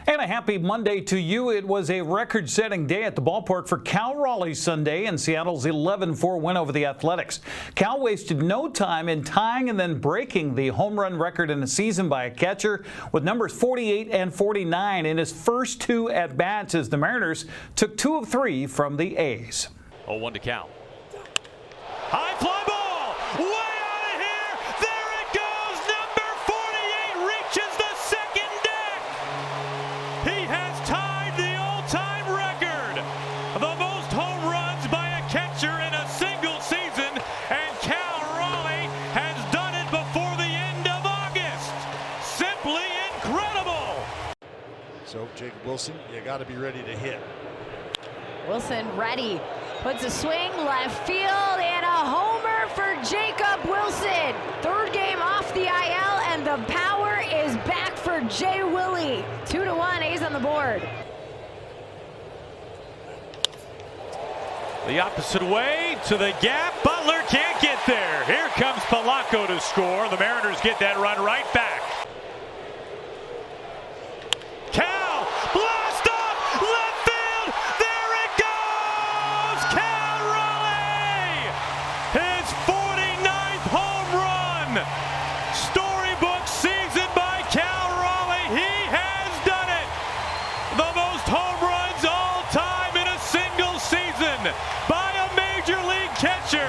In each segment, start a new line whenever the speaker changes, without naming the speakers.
And a happy Monday to you. It was a record-setting day at the ballpark for Cal Raleigh Sunday in Seattle's 11-4 win over the Athletics. Cal wasted no time in tying and then breaking the home run record in the season by a catcher with numbers 48 and 49 in his first two at-bats as the Mariners took 2 of 3 from the A's.
0-1 to Cal. High fly ball! Way out of here! There it goes! Number 48 reaches the second deck! He has tied the all-time record! The most home runs by a catcher in a single season, and Cal Raleigh has done it before the end of August! Simply incredible!
So, Jacob Wilson, you got to be ready to hit.
Wilson ready. Puts a swing, left field, and a homer for Jacob Wilson. Third game off the IL, and the power is back for Jay Willie. 2-1, A's on the board.
The opposite way to the gap. Butler can't get there. Here comes Polanco to score. The Mariners get that run right back. Cal, blast off, left field. There it goes. Cal Raleigh, his 49th home run. Storybook season by Cal Raleigh. He has done it. The most home runs all time in a single season by a major league catcher.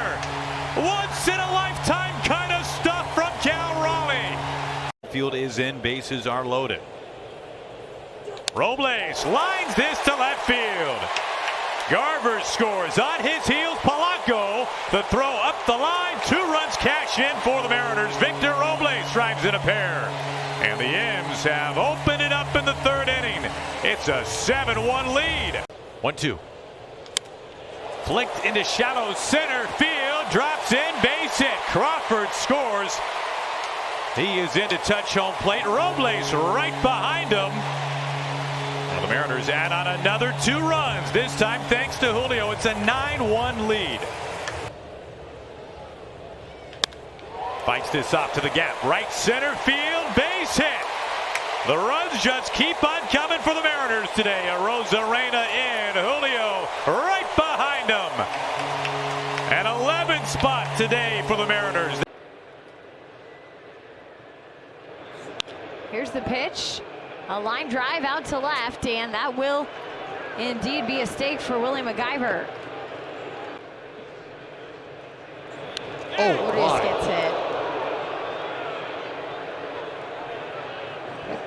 Once in a lifetime kind of stuff from Cal Raleigh. Field is in, bases are loaded. Robles lines this to left field. Garver scores on his heels. Polanco, the throw up the line. 2 runs cash in for the Mariners. Victor Robles drives in a pair. And the M's have opened it up in the 3rd inning. It's a 7-1 lead. 1-2. Flicked into shallow center field. Drops in, base hit. Crawford scores. He is in to touch home plate. Robles right behind him. The Mariners add on another 2 runs, this time thanks to Julio. It's a 9-1 lead. Fights this off to the gap. Right center field, base hit. The runs just keep on coming for the Mariners today. A Rosarena in, Julio right behind him. An 11th spot today for the Mariners.
Here's the pitch. A line drive out to left, and that will indeed be a stake for Willie MacGyver.
Oh,
Urias gets hit.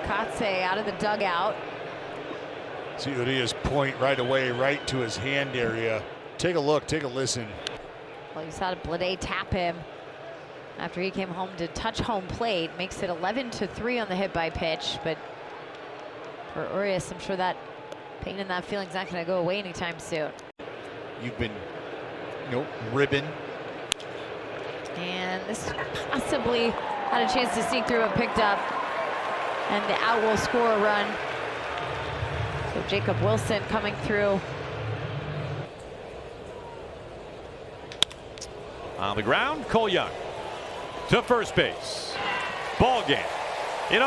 Katse out of the dugout.
See Urias point right away, right to his hand area. Take a look, take a listen.
Well, you saw Blade tap him after he came home to touch home plate. Makes it 11-3 on the hit by pitch, but for Urias, I'm sure that pain and that feeling's not going to go away anytime soon.
You've been, ribbon.
And this possibly had a chance to sneak through and picked up. And the out will score a run. So Jacob Wilson coming through.
On the ground, Cole Young to first base. Ball game.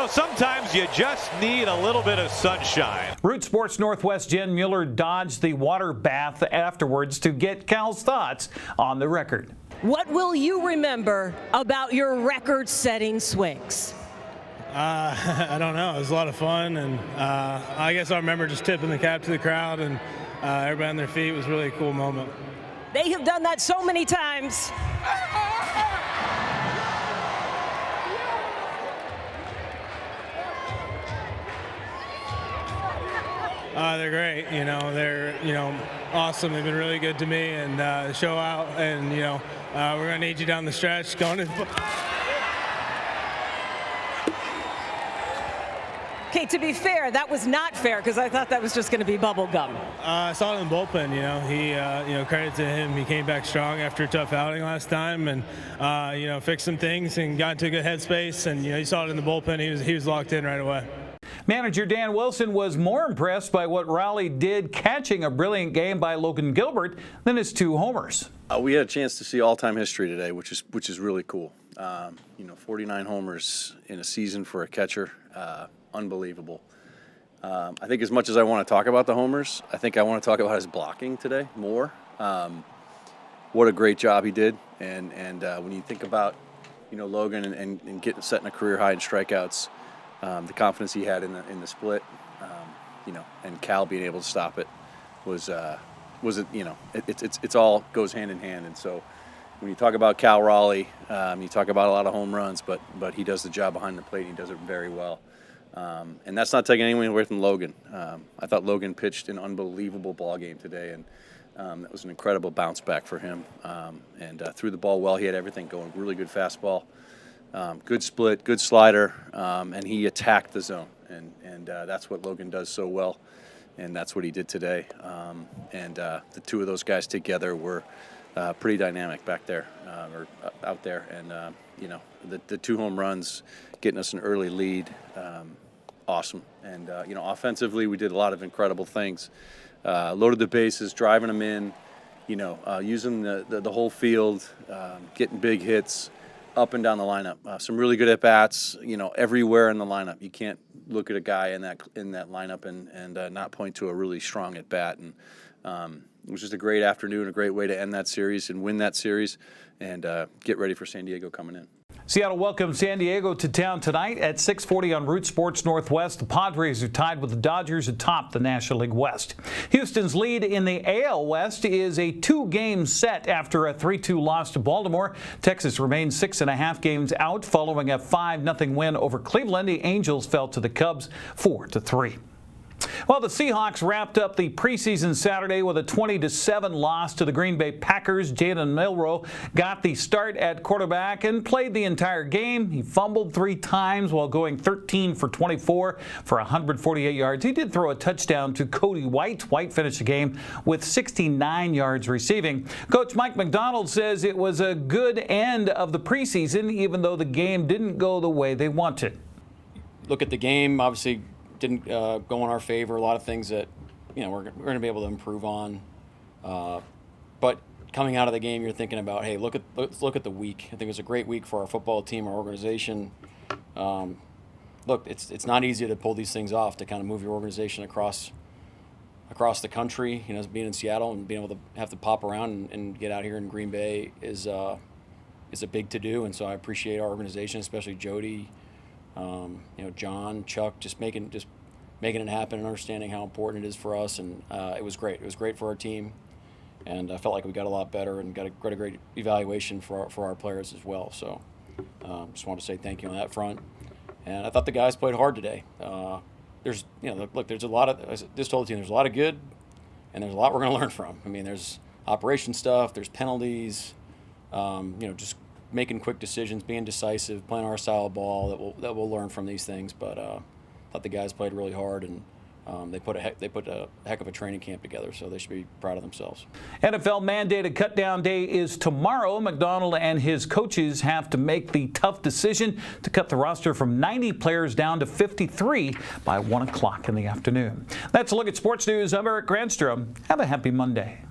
Sometimes you just need a little bit of sunshine.
Root Sports Northwest Jen Mueller dodged the water bath afterwards to get Cal's thoughts on the record.
What will you remember about your record-setting swings?
I don't know. It was a lot of fun, and I guess I remember just tipping the cap to the crowd and everybody on their feet. It was really a cool moment.
They have done that so many times.
They're great. They're awesome. They've been really good to me, and show out. And we're gonna need you down the stretch going to.
Okay, to be fair, that was not fair because I thought that was just going to be bubble gum.
I saw it in the bullpen. He, credit to him. He came back strong after a tough outing last time, and fixed some things and got into a good headspace. And you saw it in the bullpen. He was locked in right away.
Manager Dan Wilson was more impressed by what Raleigh did catching a brilliant game by Logan Gilbert than his 2 homers.
We had a chance to see all-time history today, which is really cool. 49 homers in a season for a catcher, unbelievable. I think as much as I want to talk about the homers, I think I want to talk about his blocking today more. What a great job he did, and when you think about, Logan and setting a career high in strikeouts, the confidence he had in the split, and Cal being able to stop it was it's all goes hand in hand. And so when you talk about Cal Raleigh, you talk about a lot of home runs, but he does the job behind the plate. And he does it very well. And that's not taking anything away from Logan. I thought Logan pitched an unbelievable ball game today, and that was an incredible bounce back for him. And threw the ball well. He had everything going. Really good fastball, good split, good slider, and he attacked the zone. And that's what Logan does so well, and that's what he did today. And the two of those guys together were pretty dynamic back there, or out there. And the 2 home runs, getting us an early lead, awesome. And offensively, we did a lot of incredible things. Loaded the bases, driving them in, using the whole field, getting big hits up and down the lineup. Some really good at-bats, everywhere in the lineup. You can't look at a guy in that lineup and not point to a really strong at-bat. And it was just a great afternoon, a great way to end that series and win that series and get ready for San Diego coming in.
Seattle welcomes San Diego to town tonight at 6:40 on Root Sports Northwest. The Padres are tied with the Dodgers atop the National League West. Houston's lead in the AL West is a 2-game set after a 3-2 loss to Baltimore. Texas remains 6.5 games out following a 5-0 win over Cleveland. The Angels fell to the Cubs 4-3. Well, the Seahawks wrapped up the preseason Saturday with a 20-7 loss to the Green Bay Packers. Jalen Milroe got the start at quarterback and played the entire game. He fumbled 3 times while going 13 for 24 for 148 yards. He did throw a touchdown to Cody White. White finished the game with 69 yards receiving. Coach Mike McDonald says it was a good end of the preseason, even though the game didn't go the way they wanted.
Look at the game, obviously didn't go in our favor. A lot of things that we're going to be able to improve on. But coming out of the game, you're thinking about, hey, let's look at the week. I think it was a great week for our football team, our organization. Look, it's not easy to pull these things off, to kind of move your organization across the country. Being in Seattle and being able to have to pop around and get out here in Green Bay is a big to do. And so I appreciate our organization, especially Jody. John, Chuck, just making it happen and understanding how important it is for us, and it was great. It was great for our team, and I felt like we got a lot better and got a great evaluation for our players as well. So, just want to say thank you on that front. And I thought the guys played hard today. There's a lot of, I just told the team, there's a lot of good, and there's a lot we're going to learn from. I mean, there's operation stuff, there's penalties, just making quick decisions, being decisive, playing our style of ball that we'll learn from these things. But I thought the guys played really hard, and they put a heck of a training camp together, so they should be proud of themselves. NFL mandated Cutdown Day is tomorrow. McDonald and his coaches have to make the tough decision to cut the roster from 90 players down to 53 by 1 o'clock in the afternoon. That's a look at sports news. I'm Eric Granstrom. Have a happy Monday.